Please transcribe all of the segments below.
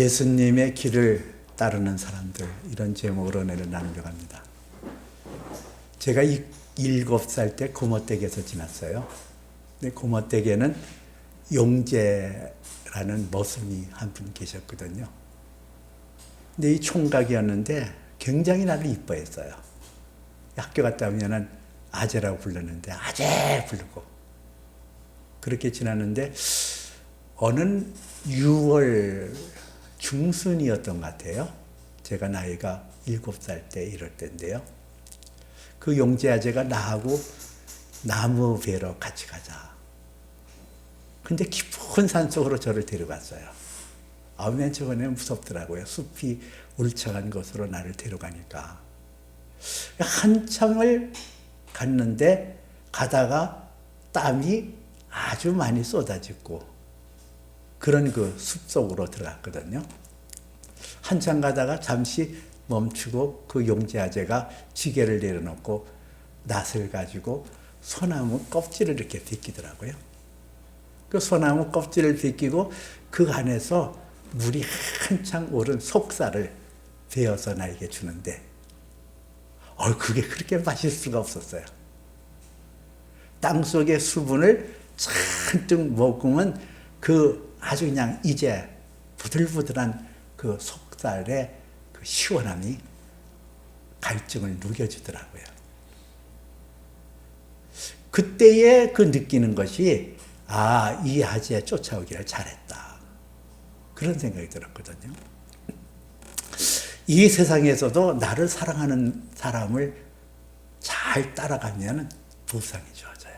예수님의 길을 따르는 사람들, 이런 제목으로 오늘 나누려고 합니다. 제가 7살 때 고모댁에서 지났어요. 근데 고모댁에는 용재라는 머슴이 한 분 계셨거든요. 근데 이 총각이었는데 굉장히 나를 이뻐했어요. 학교 갔다 오면은 아재라고 불렀는데 아재 부르고 그렇게 지났는데 어느 6월 중순이었던 것 같아요. 제가 나이가 7살 때 이럴 때인데요. 그 용재 아재가 나하고 나무 베러 같이 가자. 근데 깊은 산속으로 저를 데려갔어요. 맨 처음에는 무섭더라고요. 숲이 울창한 곳으로 나를 데려가니까. 한참을 갔는데 가다가 땀이 아주 많이 쏟아지고 그런 그 숲속으로 들어갔거든요. 한참 가다가 잠시 멈추고 그 용재 아재가 지게를 내려놓고 낫을 가지고 소나무 껍질을 이렇게 벗기더라고요. 그 소나무 껍질을 벗기고 그 안에서 물이 한창 오른 속살을 베어서 나에게 주는데 그게 그렇게 마실 수가 없었어요. 땅속의 수분을 잔뜩 먹으면 그 아주 그냥 이제 부들부들한 그 속살의 그 시원함이 갈증을 녹여주더라고요. 그때에 그 느끼는 것이 이 아재 쫓아오기를 잘했다. 그런 생각이 들었거든요. 이 세상에서도 나를 사랑하는 사람을 잘 따라가면 보상이 좋아져요.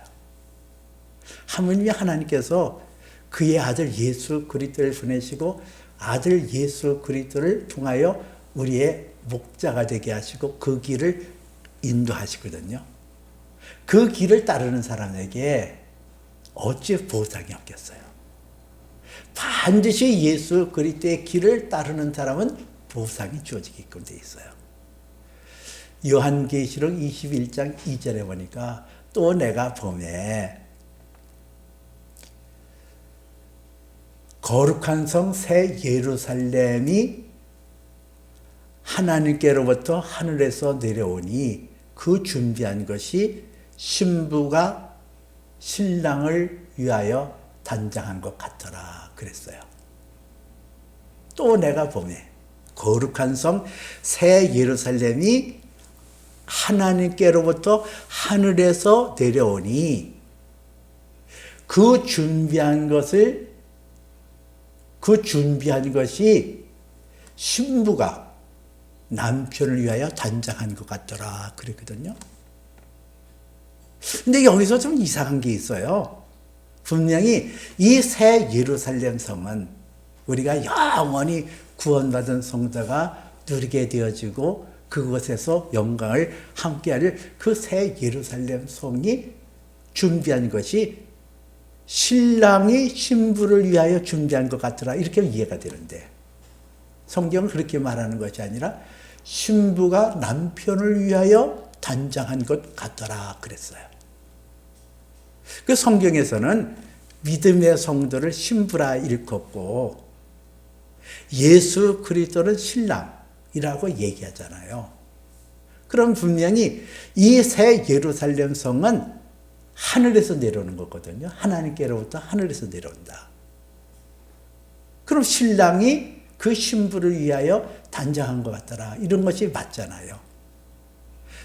하나님께서 그의 아들 예수 그리스도를 보내시고 아들 예수 그리스도를 통하여 우리의 목자가 되게 하시고 그 길을 인도하시거든요. 그 길을 따르는 사람에게 어찌 보상이 없겠어요? 반드시 예수 그리스도의 길을 따르는 사람은 보상이 주어지게끔 돼 있어요. 요한계시록 21장 2절에 보니까 또 내가 보매 거룩한 성 새 예루살렘이 하나님께로부터 하늘에서 내려오니 그 준비한 것이 신부가 신랑을 위하여 단장한 것 같더라 그랬어요. 또 내가 보매 거룩한 성 새 예루살렘이 하나님께로부터 하늘에서 내려오니 그 준비한 것이 신부가 남편을 위하여 단장한 것 같더라 그랬거든요. 근데 여기서 좀 이상한 게 있어요. 분명히 이 새 예루살렘 성은 우리가 영원히 구원받은 성도가 누리게 되어지고 그곳에서 영광을 함께할 그 새 예루살렘 성이 준비한 것이 신랑이 신부를 위하여 준비한 것 같더라 이렇게 이해가 되는데 성경은 그렇게 말하는 것이 아니라 신부가 남편을 위하여 단장한 것 같더라 그랬어요. 그 성경에서는 믿음의 성도를 신부라 일컫고 예수 그리스도는 신랑이라고 얘기하잖아요. 그럼 분명히 이 새 예루살렘 성은 하늘에서 내려오는 거거든요. 하나님께로부터 하늘에서 내려온다. 그럼 신랑이 그 신부를 위하여 단장한 것 같더라. 이런 것이 맞잖아요.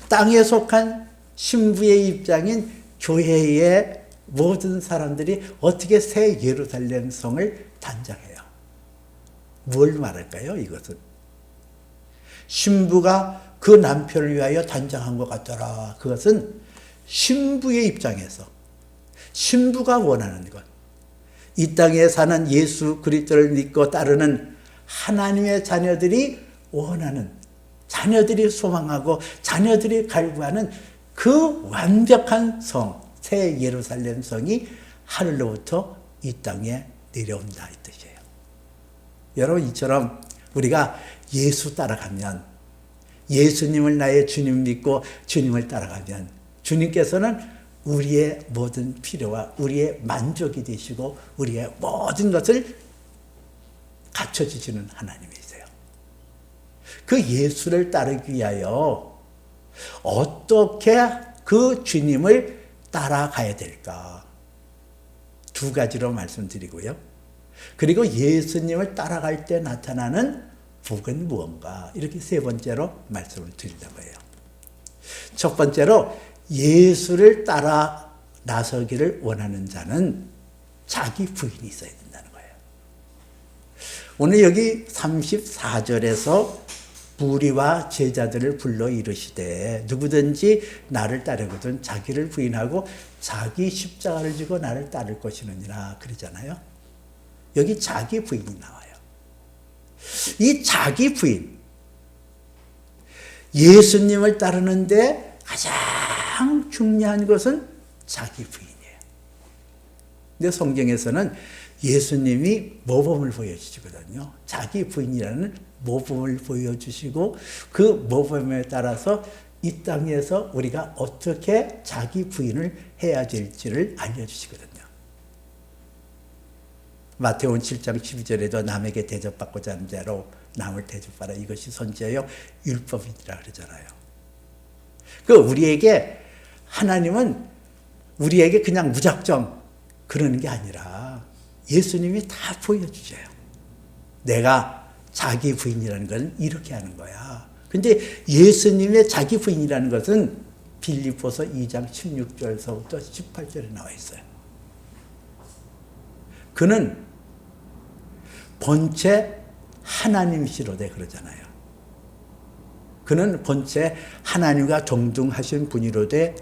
땅에 속한 신부의 입장인 교회의 모든 사람들이 어떻게 새 예루살렘 성을 단장해요? 뭘 말할까요? 이것은 신부가 그 남편을 위하여 단장한 것 같더라. 그것은 신부의 입장에서 신부가 원하는 것, 이 땅에 사는 예수 그리스도를 믿고 따르는 하나님의 자녀들이 원하는, 자녀들이 소망하고 자녀들이 갈구하는 그 완벽한 성, 새 예루살렘 성이 하늘로부터 이 땅에 내려온다 이 뜻이에요. 여러분, 이처럼 우리가 예수 따라가면, 예수님을 나의 주님 믿고 주님을 따라가면 주님께서는 우리의 모든 필요와 우리의 만족이 되시고 우리의 모든 것을 받쳐주시는 하나님이세요. 그 예수를 따르기 위하여 어떻게 그 주님을 따라가야 될까? 두 가지로 말씀드리고요. 그리고 예수님을 따라갈 때 나타나는 복은 무언가? 이렇게 세 번째로 말씀을 드리려고 해요. 첫 번째로 예수를 따라 나서기를 원하는 자는 자기 부인이 있어야 된다는 거예요. 오늘 여기 34절에서 무리와 제자들을 불러 이르시되 누구든지 나를 따르거든 자기를 부인하고 자기 십자가를 지고 나를 따를 것이느니라 그러잖아요. 여기 자기 부인이 나와요. 이 자기 부인, 예수님을 따르는데 가장 중요한 것은 자기 부인이에요. 근데 성경에서는 예수님이 모범을 보여주시거든요. 자기 부인이라는 모범을 보여주시고 그 모범에 따라서 이 땅에서 우리가 어떻게 자기 부인을 해야 될지를 알려주시거든요. 마태복음 7장 12절에도 남에게 대접받고자 하는 대로 남을 대접하라. 이것이 선지자요 율법이라 그러잖아요. 우리에게 하나님은 우리에게 그냥 무작정 그러는 게 아니라 예수님이 다 보여주셔요. 내가 자기 부인이라는 건 이렇게 하는 거야. 근데 예수님의 자기 부인이라는 것은 빌립보서 2장 16절서부터 18절에 나와 있어요. 그는 본체 하나님이시로되 그러잖아요. 그는 본체 하나님과 동등하신 분이로되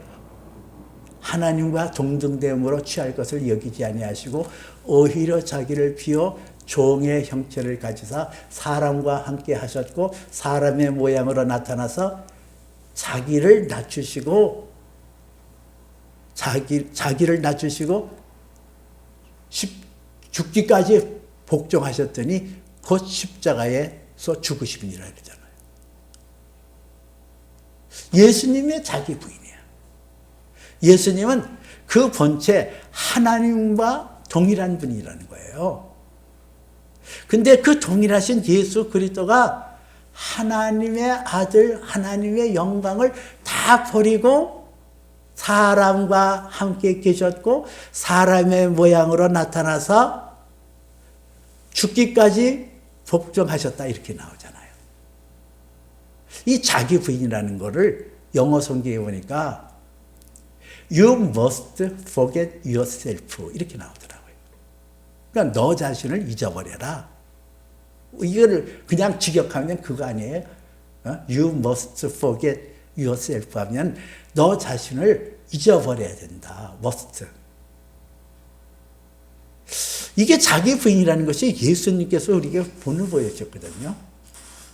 하나님과 동등됨으로 취할 것을 여기지 아니하시고 오히려 자기를 비워 종의 형체를 가지사 사람과 함께 하셨고 사람의 모양으로 나타나서 자기를 낮추시고 자기를 낮추시고 죽기까지 복종하셨더니 곧 십자가에서 죽으심이라 그러잖아요. 예수님의 자기 부인이에요. 예수님은 그 본체 하나님과 동일한 분이라는 거예요. 근데 그 동일하신 예수 그리스도가 하나님의 아들, 하나님의 영광을 다 버리고 사람과 함께 계셨고 사람의 모양으로 나타나서 죽기까지 복종하셨다 이렇게 나오잖아요. 이 자기 부인이라는 거를 영어 성경에 보니까 You must forget yourself 이렇게 나오더라고요. 그러니까 너 자신을 잊어버려라. 이거를 그냥 직역하면 그거 아니에요. You must forget yourself 하면 너 자신을 잊어버려야 된다. must. 이게 자기 부인이라는 것이 예수님께서 우리에게 본을 보여줬거든요.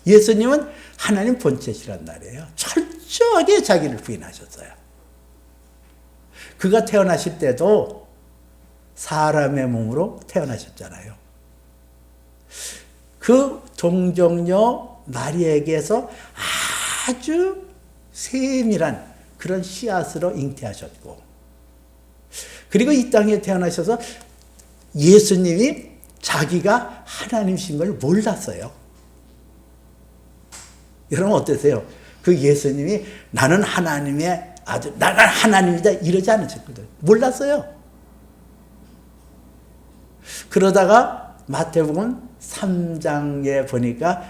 예수님은 하나님 본체시란 말이에요. 철저하게 자기를 부인하셨어요. 그가 태어나실 때도 사람의 몸으로 태어나셨잖아요. 그 동정녀 마리아에게서 아주 세밀한 그런 씨앗으로 잉태하셨고 그리고 이 땅에 태어나셔서 예수님이 자기가 하나님이신 걸 몰랐어요. 여러분 어떠세요? 그 예수님이 나는 하나님의 아들, 나는 하나님이다 이러지 않으셨거든요. 몰랐어요. 그러다가 마태복음 3장에 보니까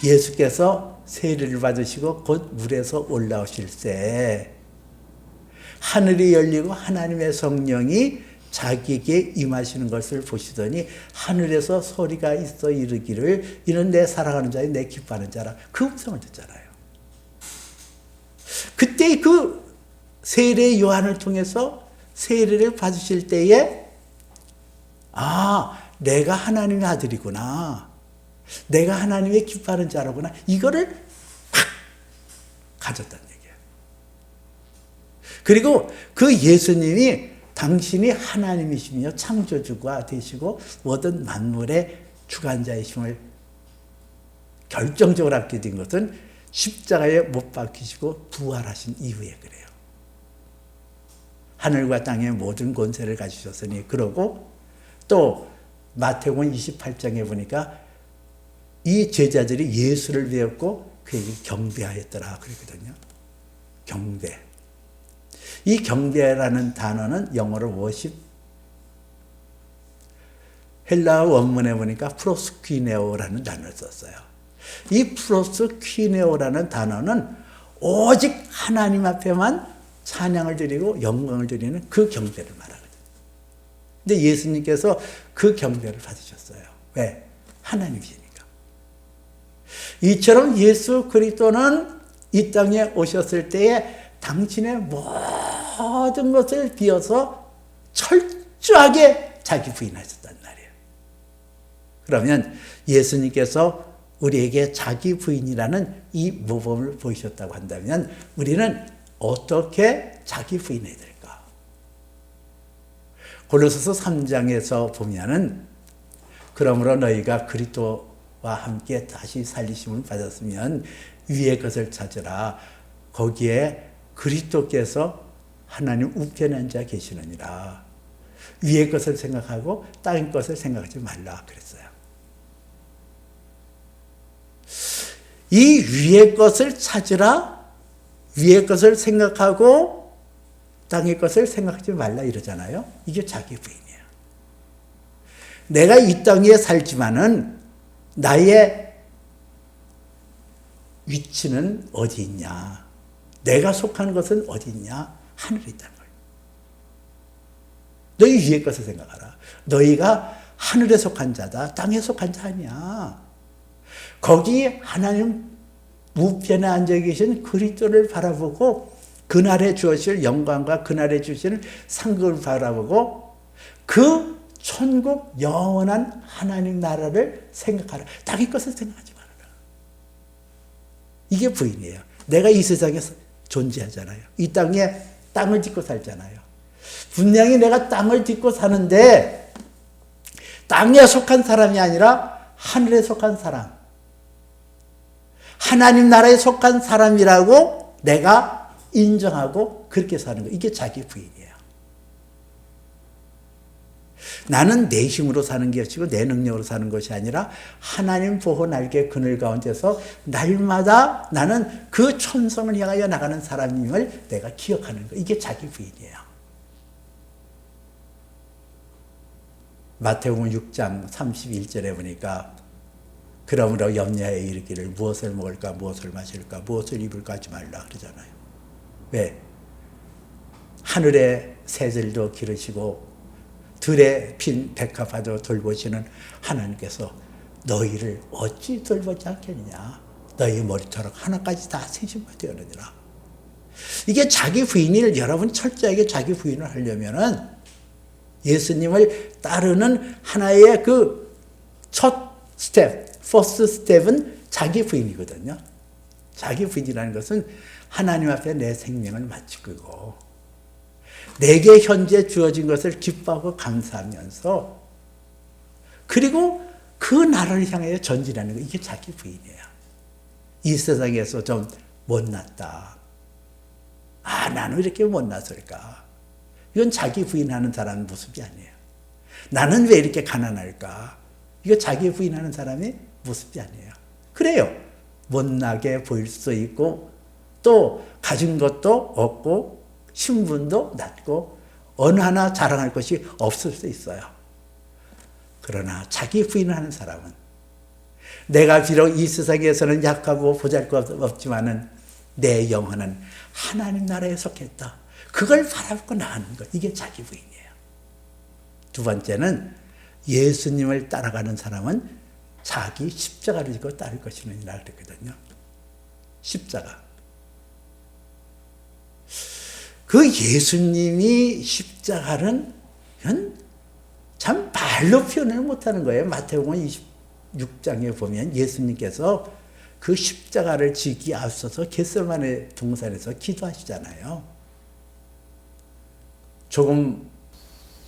예수께서 세례를 받으시고 곧 물에서 올라오실 때 하늘이 열리고 하나님의 성령이 자기에게 임하시는 것을 보시더니 하늘에서 소리가 있어 이르기를 이는 내 사랑하는 자여 내 기뻐하는 자라. 그 음성을 듣잖아요. 그때 그 세례 요한을 통해서 세례를 받으실 때에 내가 하나님의 아들이구나. 내가 하나님의 기뻐하는 자라구나. 이거를 팍 가졌다는 얘기예요. 그리고 그 예수님이 당신이 하나님이시며 창조주가 되시고 모든 만물의 주관자이심을 결정적으로 알게 된 것은 십자가에 못 박히시고 부활하신 이후에 그래요. 하늘과 땅의 모든 권세를 가지셨으니 그러고 또 마태복음 28장에 보니까 이 제자들이 예수를 배웠고 그에게 경배하였더라 그랬거든요. 경배. 이 경배라는 단어는 영어로 worship, 헬라어 원문에 보니까 프로스퀴네오라는 단어를 썼어요. 이 프로스퀴네오라는 단어는 오직 하나님 앞에만 찬양을 드리고 영광을 드리는 그 경배를 말하거든요. 근데 예수님께서 그 경배를 받으셨어요. 왜? 하나님이시니까. 이처럼 예수 그리스도는 이 땅에 오셨을 때에 당신의 모든 것을 비워서 철저하게 자기 부인하셨단 말이에요. 그러면 예수님께서 우리에게 자기 부인이라는 이 모범을 보이셨다고 한다면 우리는 어떻게 자기 부인해야 될까? 골로새서 3장에서 보면은 그러므로 너희가 그리스도와 함께 다시 살리심을 받았으면 위의 것을 찾으라. 거기에 그리스도께서 하나님 우편에 앉아 계시느니라. 위의 것을 생각하고 땅의 것을 생각하지 말라 그랬어요. 이 위의 것을 찾으라. 위의 것을 생각하고 땅의 것을 생각하지 말라 이러잖아요. 이게 자기 부인이에요. 내가 이 땅에 살지만은 나의 위치는 어디 있냐? 내가 속한 것은 어디 있냐? 하늘에 있다는 거예요. 너희 위의 것을 생각하라. 너희가 하늘에 속한 자다. 땅에 속한 자 아니야. 거기 하나님 우편에 앉아 계신 그리스도를 바라보고 그날에 주실 영광과 그날에 주시는 상급을 바라보고 그 천국 영원한 하나님 나라를 생각하라. 땅의 것을 생각하지 말아라. 이게 부인이에요. 내가 이 세상에 존재하잖아요. 이 땅에 땅을 짓고 살잖아요. 분명히 내가 땅을 짓고 사는데 땅에 속한 사람이 아니라 하늘에 속한 사람, 하나님 나라에 속한 사람이라고 내가 인정하고 그렇게 사는 거. 이게 자기 부인이에요. 나는 내 힘으로 사는 것이고 내 능력으로 사는 것이 아니라 하나님 보호 날개 그늘 가운데서 날마다 나는 그 천성을 향하여 나가는 사람임을 내가 기억하는 거. 이게 자기 부인이에요. 마태복음 6장 31절에 보니까 그러므로 염려하여 이르기를 무엇을 먹을까 무엇을 마실까 무엇을 입을까 하지 말라 그러잖아요. 왜? 하늘의 새들도 기르시고 들에 핀 백합화도 돌보시는 하나님께서 너희를 어찌 돌보지 않겠느냐. 너희 머리털 하나까지 다 세심하게 되느니라. 이게 자기 부인을 여러분 철저하게 자기 부인을 하려면은 예수님을 따르는 하나의 그 첫 스텝, 퍼스트 스텝은 자기 부인이거든요. 자기 부인이라는 것은 하나님 앞에 내 생명을 바치고 내게 현재 주어진 것을 기뻐하고 감사하면서 그리고 그 나라를 향하여 전진하는 거. 이게 자기 부인이에요. 이 세상에서 좀 못났다. 아, 나는 왜 이렇게 못났을까? 이건 자기 부인하는 사람 모습이 아니에요. 나는 왜 이렇게 가난할까? 이거 자기 부인하는 사람의 모습이 아니에요. 그래요. 못나게 보일 수 있고 또 가진 것도 없고 신분도 낮고 어느 하나 자랑할 것이 없을 수 있어요. 그러나 자기 부인을 하는 사람은 내가 비록 이 세상에서는 약하고 보잘것없지만은 내 영혼은 하나님 나라에 속했다. 그걸 바라보고 나가는 것. 이게 자기 부인이에요. 두 번째는 예수님을 따라가는 사람은 자기 십자가를 지고 따를 것이니라 그랬거든요. 십자가. 그 예수님이 십자가는 이건 참 말로 표현을 못하는 거예요. 마태복음 26장에 보면 예수님께서 그 십자가를 지기 앞서서 겟세마네 동산에서 기도하시잖아요. 조금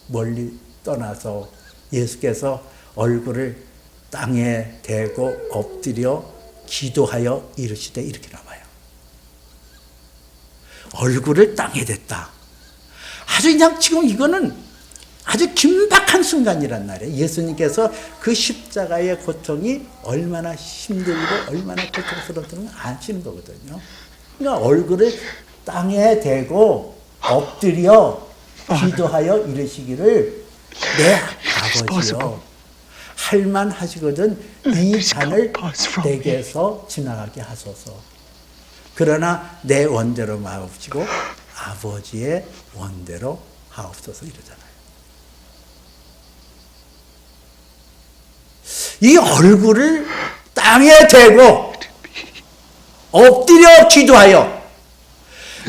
멀리 떠나서 예수께서 얼굴을 땅에 대고 엎드려 기도하여 이르시되 이렇게 나와요. 얼굴을 땅에 댔다. 아주 그냥 지금 이거는 아주 긴박한 순간이란 말이에요. 예수님께서 그 십자가의 고통이 얼마나 힘들고 얼마나 고통스러웠던 걸 아시는 거거든요. 그러니까 얼굴을 땅에 대고 엎드려 기도하여 이르시기를 내 아버지여 할만하시거든 이 잔을 내게서 지나가게 하소서. 그러나 내 원대로 마옵시고 아버지의 원대로 하옵소서 이러잖아요. 이 얼굴을 땅에 대고 엎드려 기도하여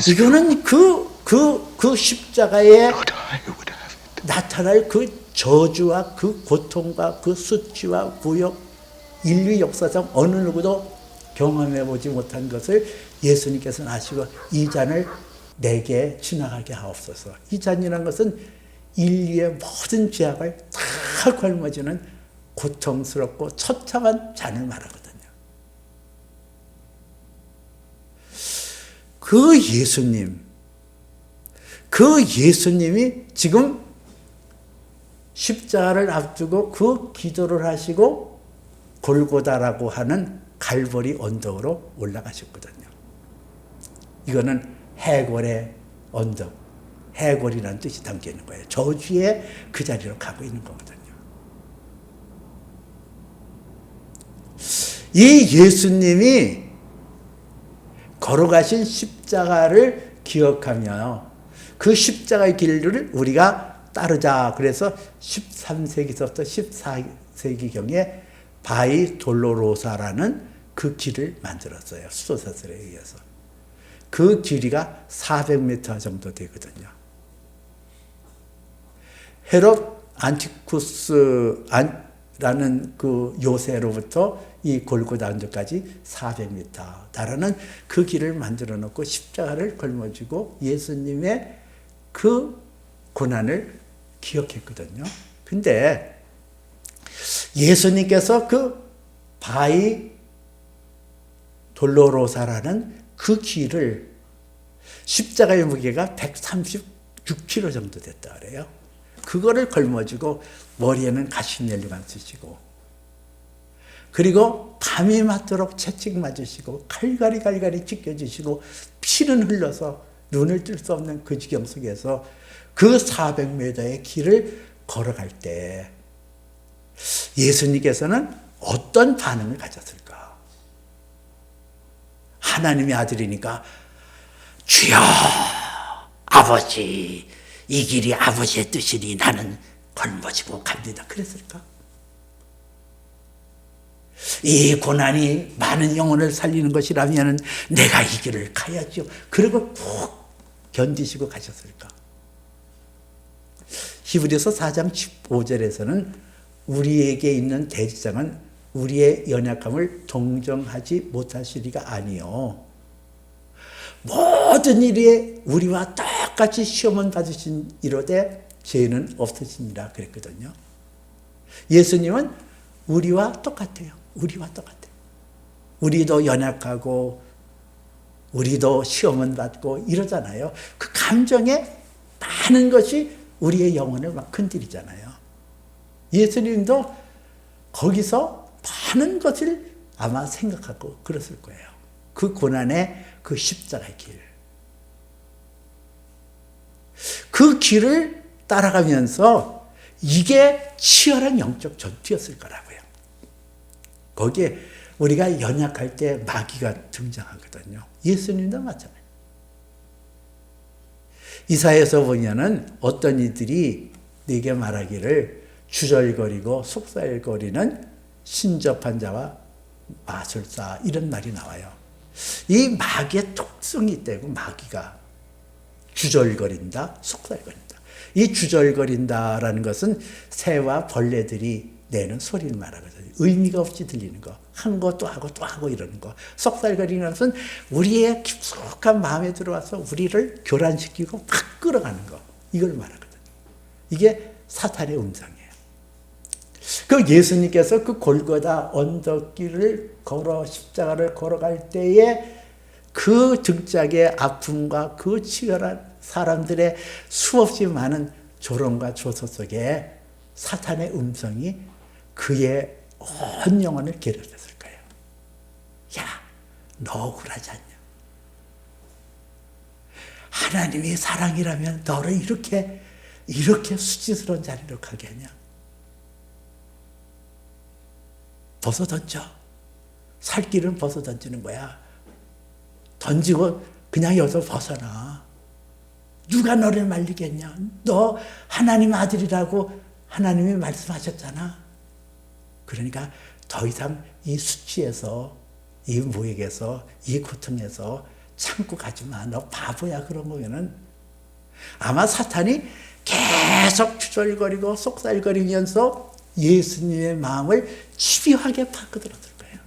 이거는 그 십자가에 나타날 그 저주와 그 고통과 그 수치와 구역 인류 역사상 어느 누구도 경험해 보지 못한 것을 예수님께서는 아시고 이 잔을 내게 지나가게 하옵소서. 이 잔이라는 것은 인류의 모든 죄악을 다 걸머지는 고통스럽고 처참한 잔을 말하거든요. 그 예수님이 지금 십자가를 앞두고 그 기도를 하시고 골고다라고 하는 갈보리 언덕으로 올라가셨거든요. 이거는 해골의 언덕, 해골이라는 뜻이 담겨 있는 거예요. 저주의 그 자리로 가고 있는 거거든요. 이 예수님이 걸어가신 십자가를 기억하며 그 십자가의 길을 우리가 따르자. 그래서 13세기서부터 14세기경에 바이 돌로로사라는 그 길을 만들었어요. 수도사설에 의해서. 그 길이가 400m 정도 되거든요. 헤롯 안티쿠스라는 그 요새로부터 이 골고다 언덕까지 400m 달하는 그 길을 만들어 놓고 십자가를 걸머쥐고 예수님의 그 고난을 기억했거든요. 근데 예수님께서 그 바이 돌로로사라는 그 길을 십자가의 무게가 136kg 정도 됐다 그래요. 그거를 걸머쥐고 머리에는 가시넬리만 쓰시고 그리고 밤이 맞도록 채찍 맞으시고 갈갈이 찢겨지시고 피는 흘러서 눈을 뜰 수 없는 그 지경 속에서 그 400m의 길을 걸어갈 때 예수님께서는 어떤 반응을 가졌을까? 하나님의 아들이니까 주여 아버지 이 길이 아버지의 뜻이니 나는 걸머지고 갑니다. 그랬을까? 이 고난이 많은 영혼을 살리는 것이라면 내가 이 길을 가야죠. 그리고 푹 견디시고 가셨을까? 히브리서 4장 15절에서는 우리에게 있는 대지장은 우리의 연약함을 동정하지 못하시리가 아니요 모든 일에 우리와 똑같이 시험은 받으신 이로되 죄는 없으시니라 그랬거든요. 예수님은 우리와 똑같아요. 우리와 똑같아요. 우리도 연약하고 우리도 시험은 받고 이러잖아요. 그 감정에 많은 것이 우리의 영혼을 막 건드리잖아요. 예수님도 거기서 많은 것을 아마 생각하고 그랬을 거예요. 그 고난의 그 십자가의 길. 그 길을 따라가면서 이게 치열한 영적 전투였을 거라고요. 거기에 우리가 연약할 때 마귀가 등장하거든요. 예수님도 마찬가지예요. 이사야에서 보면은 어떤 이들이 네게 말하기를 주절거리고 속살거리는 신접한 자와 마술사 이런 말이 나와요. 이 마귀의 특성이 있다고. 마귀가 주절거린다, 속살거린다. 이 주절거린다라는 것은 새와 벌레들이 내는 소리를 말하거든요. 의미가 없이 들리는 거. 한 거 또 하고 또 하고 이러는 거. 속살거리는 것은 우리의 깊숙한 마음에 들어와서 우리를 교란시키고 팍 끌어가는 거. 이걸 말하거든요. 이게 사탄의 음성이에요. 그 예수님께서 그 골고다 언덕길을 걸어 십자가를 걸어갈 때에 그 등짝의 아픔과 그 치열한 사람들의 수없이 많은 조롱과 조소 속에 사탄의 음성이 그의 온 영혼을 괴롭혔을 거예요. 야, 너 억울하지 않냐? 하나님이 사랑이라면 너를 이렇게 수치스러운 자리로 가게 하냐? 벗어던져. 살 길은 벗어던지는 거야. 던지고 그냥 여기서 벗어나. 누가 너를 말리겠냐? 너 하나님 아들이라고 하나님이 말씀하셨잖아. 그러니까 더 이상 이 수치에서, 이 모욕에서, 이 고통에서 참고 가지 마. 너 바보야. 그런 거면은 아마 사탄이 계속 주절거리고 속살거리면서 예수님의 마음을 집요하게 파고들었을 거예요.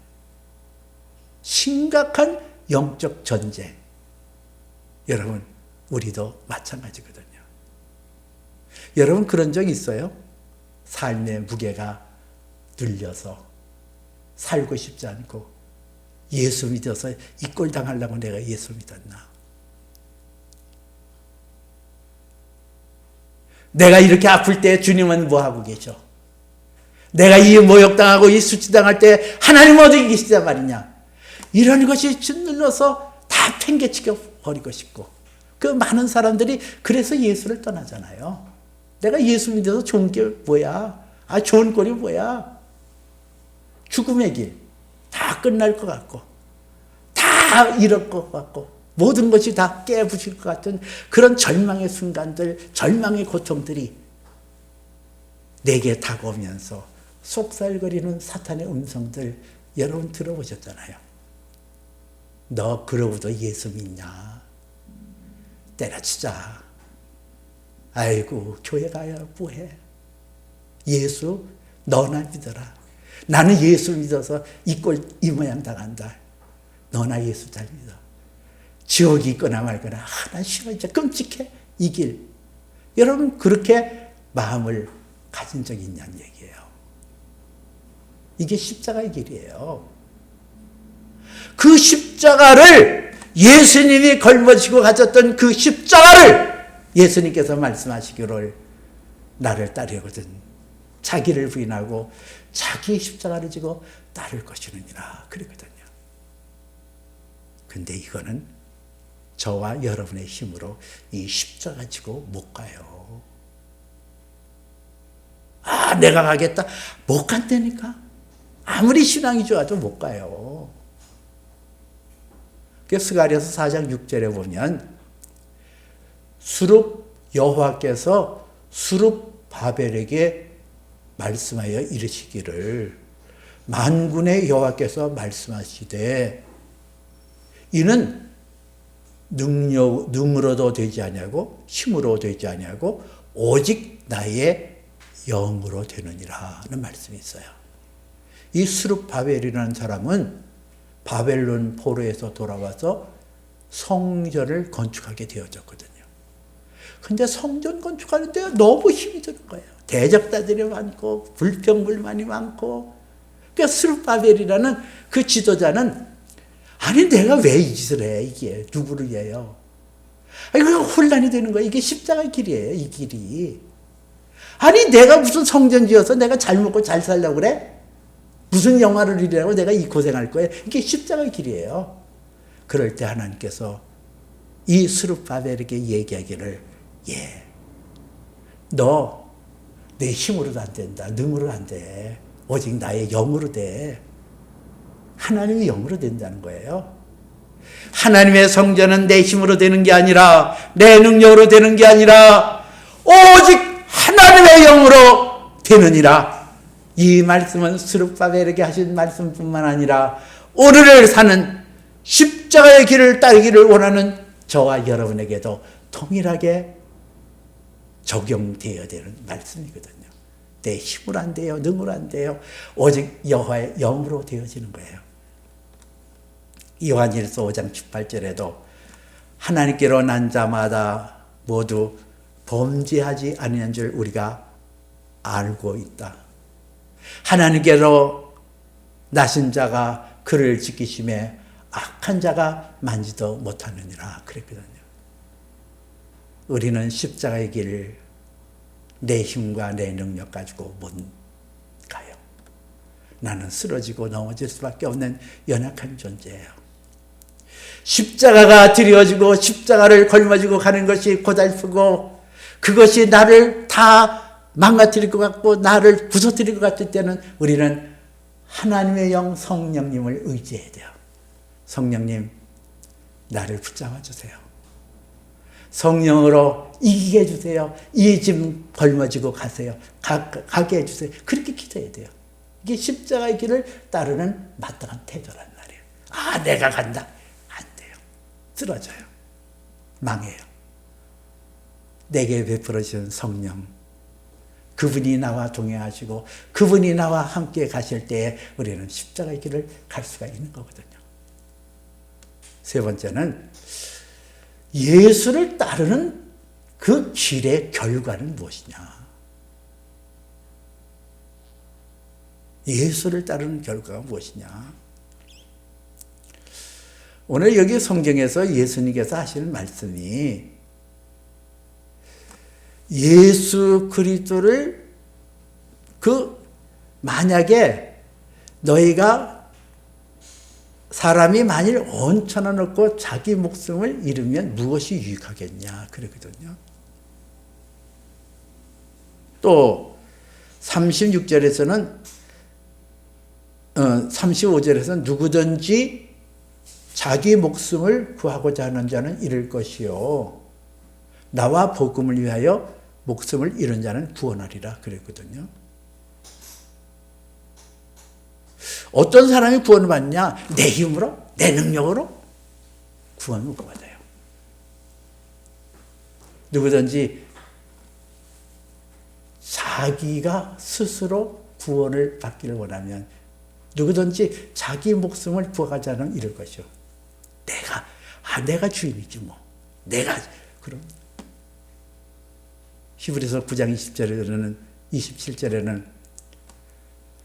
심각한 영적 전쟁. 여러분, 우리도 마찬가지거든요. 여러분 그런 적 있어요? 삶의 무게가 늘려서 살고 싶지 않고 예수 믿어서 이 꼴 당하려고 내가 예수 믿었나? 내가 이렇게 아플 때 주님은 뭐 하고 계셔? 내가 이 모욕당하고 이 수치당할 때 하나님 어디 계시단 말이냐? 이런 것이 짓눌러서 다 팽개치겨 버리고 싶고, 그 많은 사람들이 그래서 예수를 떠나잖아요. 내가 예수 믿어서 좋은 게 뭐야? 좋은 꼴이 뭐야? 죽음의 길. 다 끝날 것 같고, 다 잃을 것 같고, 모든 것이 다 깨부실 것 같은 그런 절망의 순간들, 절망의 고통들이 내게 다가오면서 속살거리는 사탄의 음성들 여러분 들어보셨잖아요. 너 그러고도 예수 믿냐? 때려치자. 아이고 교회 가야 뭐해? 예수 너나 믿어라. 나는 예수 믿어서 이 모양 당한다. 너나 예수 잘 믿어. 지옥이 있거나 말거나 하나 싫어. 이제 끔찍해. 이 길. 여러분 그렇게 마음을 가진 적이 있냐는 얘기예요. 이게 십자가의 길이에요. 그 십자가를 예수님이 걸머지고 가졌던 그 십자가를 예수님께서 말씀하시기를 나를 따르거든 자기를 부인하고 자기 십자가를 지고 따를 것이느니라 그랬거든요. 근데 이거는 저와 여러분의 힘으로 이 십자가 지고 못 가요. 내가 가겠다. 못 간다니까. 아무리 신앙이 좋아도 못 가요. 스가랴서 4장 6절에 보면 수룹 여호와께서 수룹 바벨에게 말씀하여 이르시기를 만군의 여호와께서 말씀하시되 이는 능으로도 되지 아니하고 힘으로 되지 아니하고 오직 나의 영으로 되느니라는 말씀이 있어요. 이 수룹 바벨이라는 사람은 바벨론 포로에서 돌아와서 성전을 건축하게 되어졌거든요. 근데 성전 건축하는데 너무 힘이 드는 거예요. 대적자들이 많고 불평불만이 많고. 그러니까 스룹바벨이라는 그 지도자는 아니 내가 왜 이 짓을 해? 이게 누구를 위해요? 이거 혼란이 되는 거예요. 이게 십자가의 길이에요. 이 길이. 아니 내가 무슨 성전 지어서 내가 잘 먹고 잘 살려고 그래? 무슨 영화를 이루려고 내가 이 고생할 거예요? 이게 십자가의 길이에요. 그럴 때 하나님께서 이 스룹바벨에게 얘기하기를 너 내 힘으로도 안 된다. 능으로 안 돼. 오직 나의 영으로 돼. 하나님의 영으로 된다는 거예요. 하나님의 성전은 내 힘으로 되는 게 아니라 내 능력으로 되는 게 아니라 오직 하나님의 영으로 되느니라. 이 말씀은 스룹바벨에게 하신 말씀뿐만 아니라 오늘을 사는 십자가의 길을 따르기를 원하는 저와 여러분에게도 동일하게 적용되어야 되는 말씀이거든요. 내 힘으로 안 돼요. 능으로 안 돼요. 오직 여호와의 영으로 되어지는 거예요. 요한일서 5장 18절에도 하나님께로 난 자마다 모두 범죄하지 아니한 줄 우리가 알고 있다. 하나님께로 나신 자가 그를 지키심에 악한 자가 만지도 못하느니라 그랬거든요. 우리는 십자가의 길을 내 힘과 내 능력 가지고 못 가요. 나는 쓰러지고 넘어질 수밖에 없는 연약한 존재예요. 십자가가 드려지고 십자가를 걸머지고 가는 것이 고달프고 그것이 나를 다 망가뜨릴 것 같고 나를 부서뜨릴 것 같을 때는 우리는 하나님의 영 성령님을 의지해야 돼요. 성령님, 나를 붙잡아 주세요. 성령으로 이기게 해주세요. 이 짐 걸머지고 가세요. 가게 해주세요. 그렇게 기도해야 돼요. 이게 십자가의 길을 따르는 마땅한 태도란 말이에요. 아, 내가 간다. 안 돼요. 쓰러져요. 망해요. 내게 베풀어 주신 성령, 그분이 나와 동행하시고 그분이 나와 함께 가실 때에 우리는 십자가의 길을 갈 수가 있는 거거든요. 세 번째는 예수를 따르는 그 길의 결과는 무엇이냐? 예수를 따르는 결과가 무엇이냐? 오늘 여기 성경에서 예수님께서 하시는 말씀이 예수 그리스도를 만약에 너희가 사람이 만일 온천하 놓고 자기 목숨을 잃으면 무엇이 유익하겠냐 그러거든요. 또 36절에서는 35절에서는 누구든지 자기 목숨을 구하고자 하는 자는 잃을 것이요 나와 복음을 위하여 목숨을 잃은 자는 구원하리라 그랬거든요. 어떤 사람이 구원을 받냐? 내 힘으로, 내 능력으로 구원을 못 받아요. 누구든지 자기가 스스로 구원을 받기를 원하면 누구든지 자기 목숨을 구하고자 하는 잃을 것이요. 내가 주인이지 뭐. 그럼 히브리서 9장 27절에는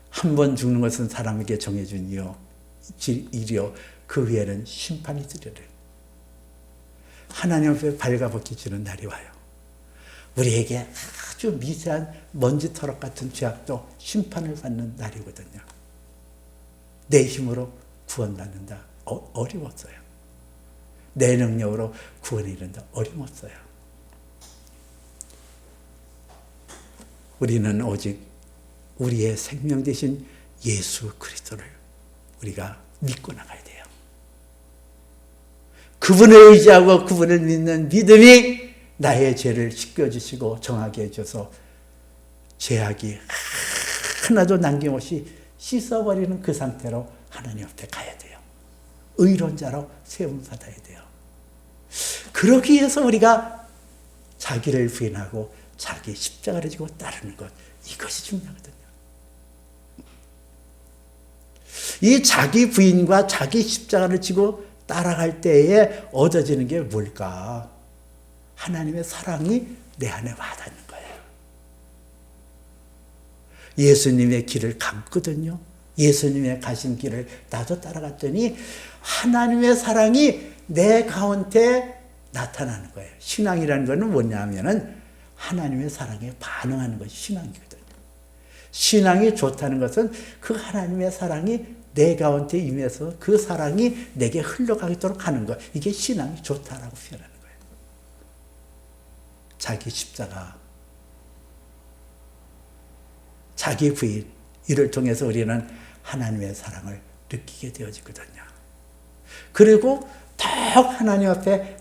한 번 죽는 것은 사람에게 정해준 일이요 그 후에는 심판이 있으리라. 하나님 앞에 발가벗겨지는 날이 와요. 우리에게 아주 미세한 먼지터럭 같은 죄악도 심판을 받는 날이거든요. 내 힘으로 구원받는다. 어려웠어요. 내 능력으로 구원에 이른다. 어려웠어요. 우리는 오직 우리의 생명 되신 예수 그리스도를 우리가 믿고 나가야 돼요. 그분을 의지하고 그분을 믿는 믿음이 나의 죄를 씻겨주시고 정하게 해줘서 죄악이 하나도 남김없이 씻어버리는 그 상태로 하나님 앞에 가야 돼요. 의로운 자로 세움받아야 돼요. 그러기 위해서 우리가 자기를 부인하고 자기 십자가를 지고 따르는 것, 이것이 중요하거든요. 이 자기 부인과 자기 십자가를 지고 따라갈 때에 얻어지는 게 뭘까? 하나님의 사랑이 내 안에 와닿는 거예요. 예수님의 길을 갔거든요. 예수님의 가신 길을 나도 따라갔더니 하나님의 사랑이 내 가운데 나타나는 거예요. 신앙이라는 것은 뭐냐면은 하나님의 사랑에 반응하는 것이 신앙이거든요. 신앙이 좋다는 것은 그 하나님의 사랑이 내 가운데 임해서 그 사랑이 내게 흘러가도록 하는 것. 이게 신앙이 좋다라고 표현하는 거예요. 자기 십자가, 자기 부인, 이를 통해서 우리는 하나님의 사랑을 느끼게 되어지거든요. 그리고 더욱 하나님 앞에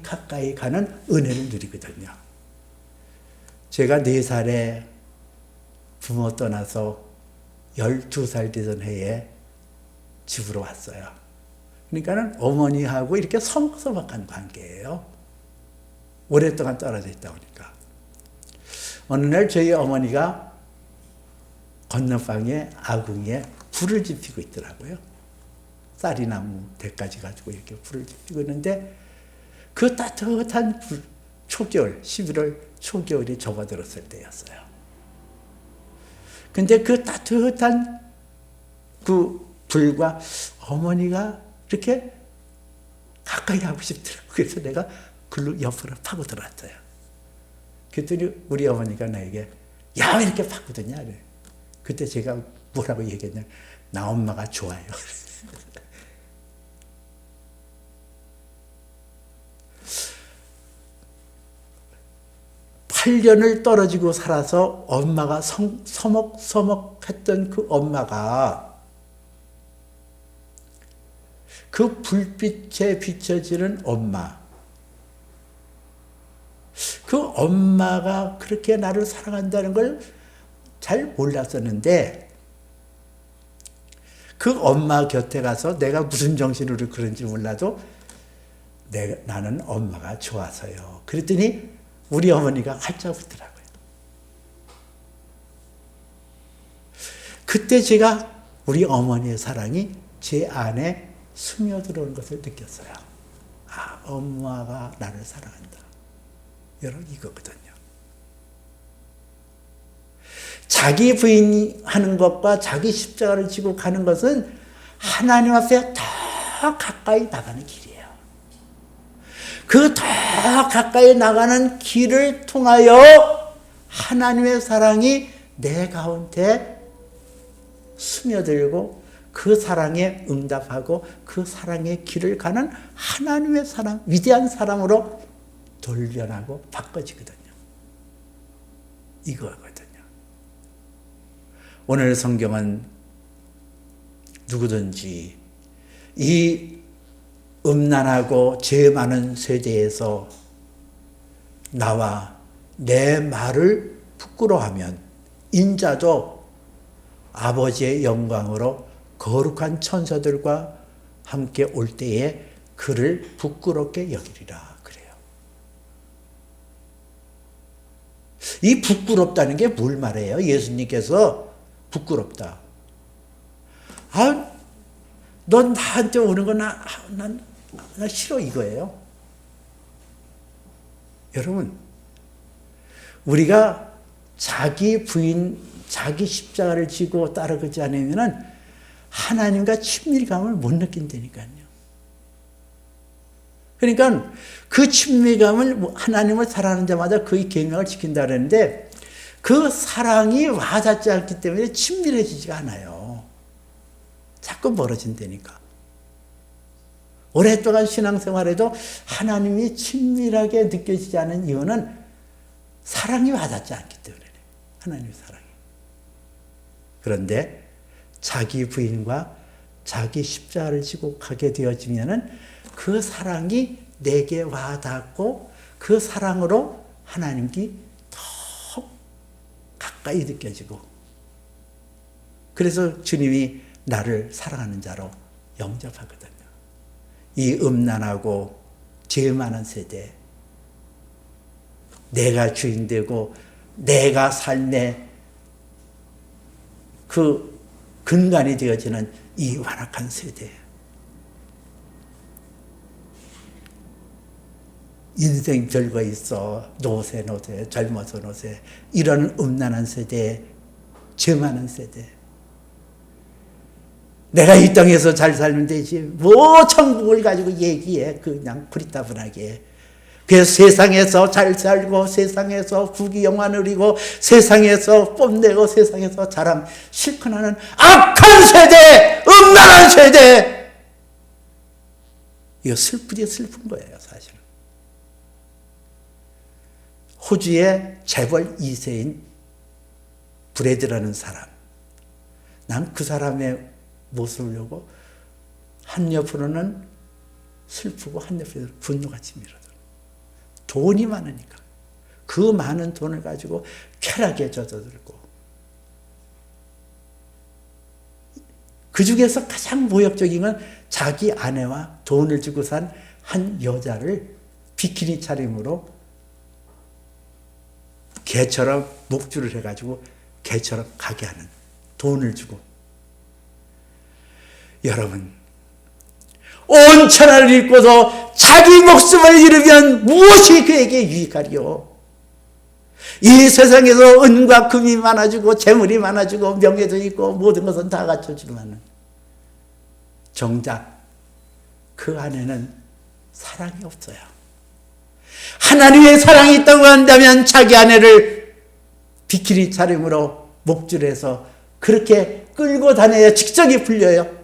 가까이 가는 은혜를 누리거든요. 제가 4살에 부모 떠나서 12살 되던 해에 집으로 왔어요. 그러니까는 어머니하고 이렇게 서먹서먹한 관계예요. 오랫동안 떨어져 있다 보니까. 어느 날 저희 어머니가 건너방에 아궁이에 불을 지피고 있더라고요. 쌀이나무 대까지 가지고 이렇게 불을 지피고 있는데 그 따뜻한 초겨울, 11월 초겨울이 접어들었을 때였어요. 근데 그 따뜻한 그 불과 어머니가 이렇게 가까이 하고 싶더라고요. 그래서 내가 글로 옆으로 파고 들어왔어요. 그랬더니 우리 어머니가 나에게 야, 왜 이렇게 바꾸더냐? 그래. 그때 제가 뭐라고 얘기했냐? 나 엄마가 좋아요. 8년을 떨어지고 살아서 엄마가 서먹서먹했던 그 엄마가 그 불빛에 비춰지는 엄마, 그 엄마가 그렇게 나를 사랑한다는 걸 잘 몰랐었는데 그 엄마 곁에 가서 내가 무슨 정신으로 그런지 몰라도 나는 엄마가 좋아서요. 그랬더니 우리 어머니가 활짝 웃더라고요. 그때 제가 우리 어머니의 사랑이 제 안에 스며들어오는 것을 느꼈어요. 아, 엄마가 나를 사랑한다. 여러분, 이거거든요. 자기 부인하는 것과 자기 십자가를 지고 가는 것은 하나님 앞에 더 가까이 나가는 길이에요. 그 더 가까이 나가는 길을 통하여 하나님의 사랑이 내 가운데 스며들고 그 사랑에 응답하고 그 사랑의 길을 가는 하나님의 사랑, 위대한 사랑으로 돌변하고 바꿔지거든요. 이거거든요. 오늘 성경은 누구든지 이 음란하고 죄 많은 세대에서 나와 내 말을 부끄러워하면 인자도 아버지의 영광으로 거룩한 천사들과 함께 올 때에 그를 부끄럽게 여기리라 그래요. 이 부끄럽다는 게 뭘 말해요? 예수님께서 부끄럽다. 아, 넌 나한테 오는 거 나 싫어 이거예요. 여러분, 우리가 자기 부인, 자기 십자가를 지고 따르지 않으면 하나님과 친밀감을 못 느낀다니까요. 그러니까 그 친밀감을 하나님을 사랑하는 자마다 그의 계명을 지킨다 그랬는데 그 사랑이 와닿지 않기 때문에 친밀해지지가 않아요. 자꾸 멀어진다니까. 오랫동안 신앙생활에도 하나님이 친밀하게 느껴지지 않은 이유는 사랑이 와닿지 않기 때문에 하나님의 사랑이. 그런데 자기 부인과 자기 십자가를 지고 가게 되어지면은 그 사랑이 내게 와닿고 그 사랑으로 하나님께 더 가까이 느껴지고 그래서 주님이 나를 사랑하는 자로 영접하거든요. 이 음란하고 죄 많은 세대, 내가 주인되고 내가 삶의 그 근간이 되어지는 이 완악한 세대, 인생 별거 있어, 노세 젊어서 노세, 이런 음란한 세대, 죄 많은 세대, 내가 이 땅에서 잘 살면 되지 뭐 천국을 가지고 얘기해, 그냥 구리따분하게. 그래서 세상에서 잘 살고 세상에서 부귀영화 누리고 세상에서 뽐내고 세상에서 자랑 실컷 하는 악한 세대, 음란한 세대. 이거 슬프디 슬픈 거예요, 사실은. 호주의 재벌 2세인 브래드라는 사람, 난 그 사람의 모습을 보고 한옆으로는 슬프고 한옆으로는 분노가 치밀어요. 돈이 많으니까 그 많은 돈을 가지고 쾌락에 젖어들고 그 중에서 가장 모욕적인 건 자기 아내와 돈을 주고 산 한 여자를 비키니 차림으로 개처럼 목줄을 해가지고 개처럼 가게 하는, 돈을 주고. 여러분, 온 천하를 잃고도 자기 목숨을 잃으면 무엇이 그에게 유익하리요? 이 세상에서 은과 금이 많아지고 재물이 많아지고 명예도 있고 모든 것은 다 갖춰지만 정작 그 안에는 사랑이 없어요. 하나님의 사랑이 있다고 한다면 자기 아내를 비키니 차림으로 목줄해서 그렇게 끌고 다녀야 직성이 풀려요.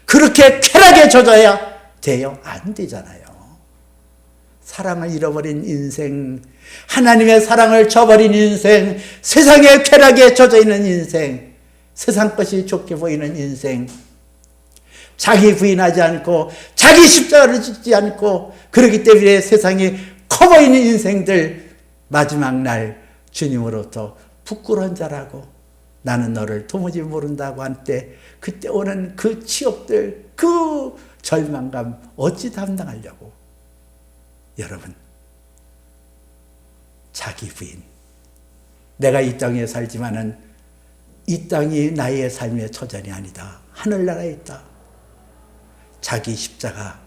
그렇게 쾌락에 젖어야 돼요? 안 되잖아요. 사랑을 잃어버린 인생, 하나님의 사랑을 저버린 인생, 세상의 쾌락에 젖어 있는 인생, 세상 것이 좋게 보이는 인생, 자기 부인하지 않고 자기 십자가를 짓지 않고 그렇기 때문에 세상이 커 보이는 인생들, 마지막 날 주님으로부터 부끄러운 자라고 나는 너를 도무지 모른다고 할 때 그때 오는 그 치욕들, 그 절망감 어찌 감당하려고. 여러분, 자기 부인, 내가 이 땅에 살지만은 이 땅이 나의 삶의 처전이 아니다. 하늘나라에 있다. 자기 십자가,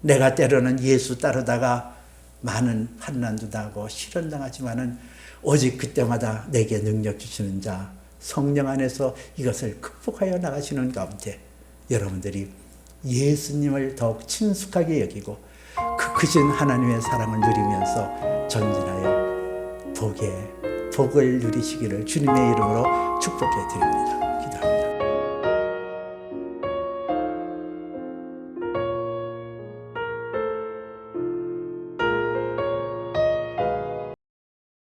내가 때로는 예수 따르다가 많은 환난도 당하고 실현당하지만은 오직 그때마다 내게 능력 주시는 자 성령 안에서 이것을 극복하여 나가시는 가운데 여러분들이 예수님을 더욱 친숙하게 여기고 그 크신 하나님의 사랑을 누리면서 전진하여 복을 누리시기를 주님의 이름으로 축복해 드립니다.